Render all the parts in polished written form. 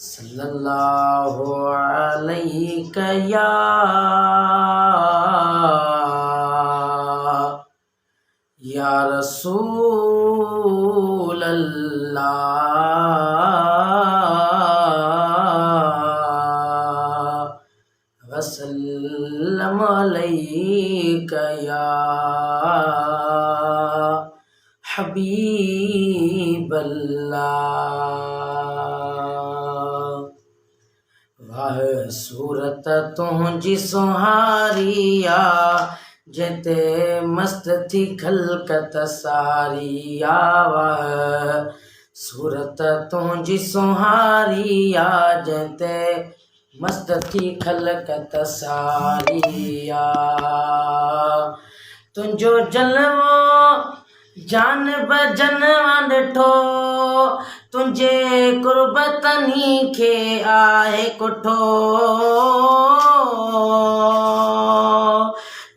सल्लल्लाहु अलैहि या रसूल अल्लाह वसल्लम अलैका या हबीब अल्लाह। वाह सूरत तुंहिंजी सुहारिया जिते मस्त थी खलकत सारिया। वाह सूरत तुंहिंजी सुहारिया जिते मस्त थी खलकत सारिया। तुंहिंजो जलवो जान बजनवा ॾिठो तुंहिंजे कुर्बतनी खे आहे कुठो।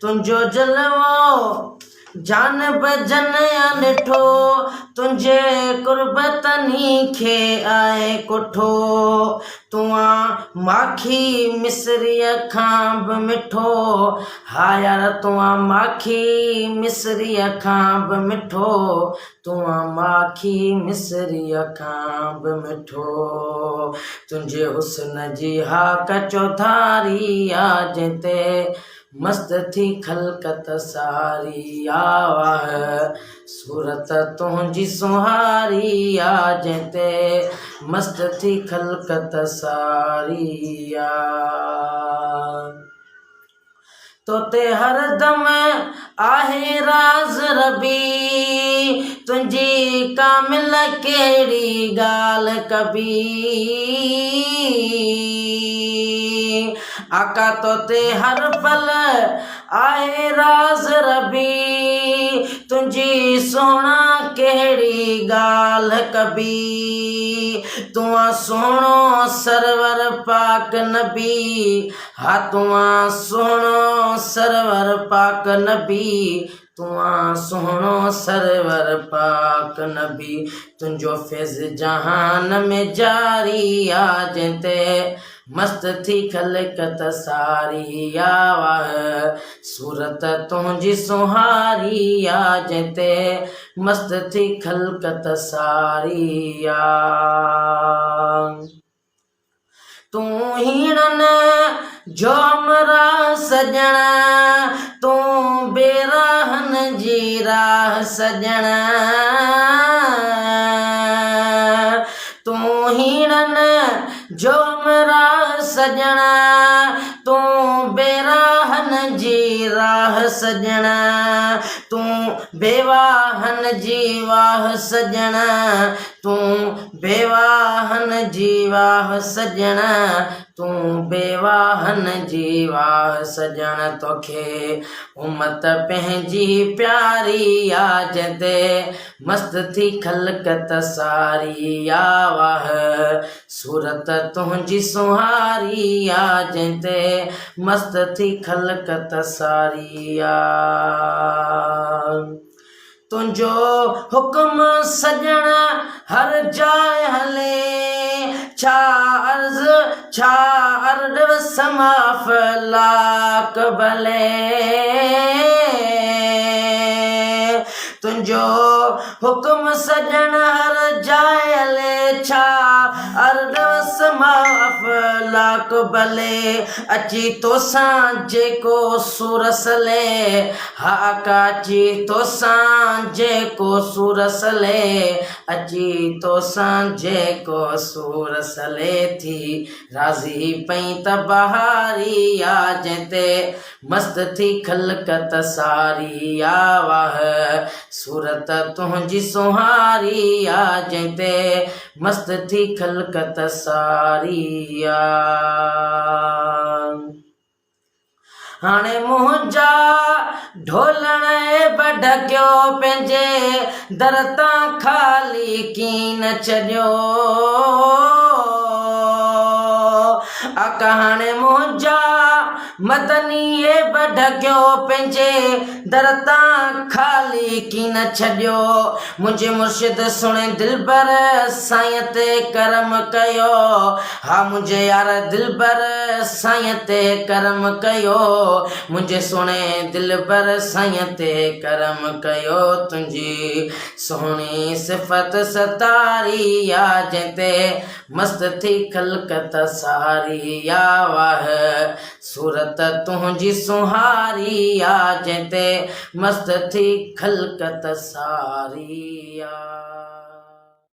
तुंहिंजो जलवो जान बजनया ॾिठो तुंहिंजे कुर्बतनी खे आहे कुठो। तूं माखी मिसरीअ खां बि मिठो हा यार तूं माखी मिसरीअ खां बि मिठो। तूं माखी मिसरीअ खां बि मिठो। तुंहिंजे हुस्न जी हाक चौधारी आ जिते मस्त थी खलकत सारिया। वाह सूरत तुंहिंजी सुहारी आ जिते मस्त थी खलकत सारिया। तोते हरदम आहे राज़ रबी तुंहिंजी कामिल कहिड़ी ॻाल्हि कबी। आका तोते हर पल आहे राज़ रबी तुंहिंजी सोना कहिड़ी ॻाल्हि कबी। तूं सोणो सरवर पाक नबी हा तूं सोणो सरवर पाक नबी। तूं सोणो सरवर पाक नबी। तुंहिंजो फैज़ जहान में जारी आ जिते मस्त थी खलकत सारिया। वाह सूरत तुंहिंजी सुहारी आ जिते मस्त थी खलकत सारिया। तूं हीणन जो हमरा सजण तूं बेराहन जी राह सजण। तूं हीणन जो हमरा सजण तूं बेराहन जी राह सजण। तूं बेवाहन जी वाह सजण तूं बेवाहन जी वाह सजण। तूं बेवाहन जी वाह सजण। तोखे उम्मत पंहिंजी प्यारी आ जिते मस्त थी खलकत सारिया। वाह सूरत तुंहिंजी सुहारी आ जिते मस्त थी खलकत सारिया। तुंहिंजो हुक्म सजण हर जाइ हले छा अर्ज़ छा अर्ॾ समाफ़ लाक भले। तुंहिंजो हुक्म सजण हर जाइ हले छा अर्ॾ समाफ़ लाक भले। अची तोसां जेको सूरसले हा आका अची तोसां जेको सूरसले। अची तोसां जेको सूरसले थी राज़ी पई त बहारी आ जिते मस्त थी खलकत सारिया। वाह सूरत तुंहिंजी सुहारी आ जिते मस्त थी खलकत सारिया। हाणे मुंहिंजा ढोलण ढकियो पंहिंजे दर तां ख़ाली कीन छॾियो। आका हाणे मुंहिंजा मदनीअ ढकियो पंहिंजे दर तां खाली की न छॾियो मुंहिंजे मुर्शिद सुणे दिलबर साईं ते करम कयो हा मुंहिंजे यार दिलबर साईं ते करम कयो मुंहिंजे सुणे दिलबर साईं ते करम कयो तुंहिंजी सोहणी सिफ़त सतारी या जंहिंते मस्त थी खलकत सारी या वाह सूरत तुंहिंजी सुहारी या जंहिंते मस्त थी खलकत सारी या